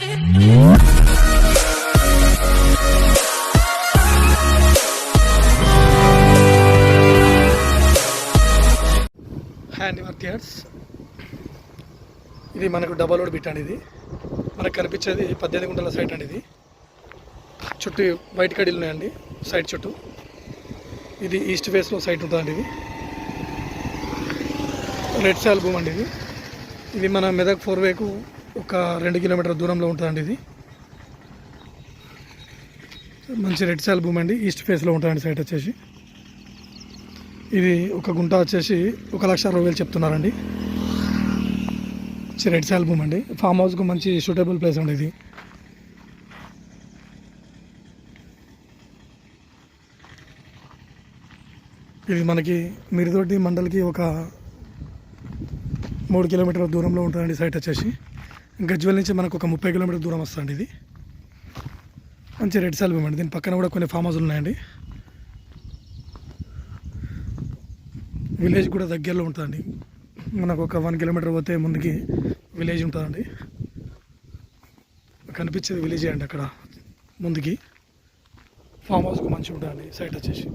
Hand workers ఇది మనకు double road bit అండి. ఇది మనకు కనిపించేది 18 గుంటల సైట్ అండి. ఇది చుట్టూ వైట్ కడీలు ఉన్నాయండి సైట్ చుట్టూ. ఇది ఈస్ట్ ఫేస్లో సైట్ ఉంటుందండి. ఇది రెడ్ సాల్ భూమి అండి. ఇది మన మెదక్ 4వేకు ఒక 2 కిలోమీటర్ల దూరంలో ఉంటుందండి. ఇది మంచి రెడ్ సాల్ భూమి అండి. ఈస్ట్ ఫేస్లో ఉంటుందండి సైట్ వచ్చేసి. ఇది ఒక గుంట వచ్చేసి 1,60,20,000 చెప్తున్నారండి. రెడ్ సాల్ భూమి అండి. ఫామ్ హౌస్కు మంచి సూటబుల్ ప్లేస్ అండి. ఇది ఇది మనకి మిరిదొడ్డి మండలికి ఒక 3 కిలోమీటర్ల దూరంలో ఉంటుందండి సైట్ వచ్చేసి. గజ్వెల్ నుంచి మనకు ఒక 30 కిలోమీటర్ల దూరం వస్తుందండి. ఇది మంచి రెడ్ సాల్ భూమి అండి. దీని పక్కన కూడా కొన్ని ఫామ్ హౌస్లు ఉన్నాయండి. విలేజ్ కూడా దగ్గరలో ఉంటుందండి. మనకు ఒక 1 కిలోమీటర్ పోతే ముందుకి విలేజ్ ఉంటుందండి. కనిపించేది విలేజే అండి. అక్కడ ముందుకి ఫామ్ హౌస్కు మంచిగా ఉంటుందండి సైట్ వచ్చేసి.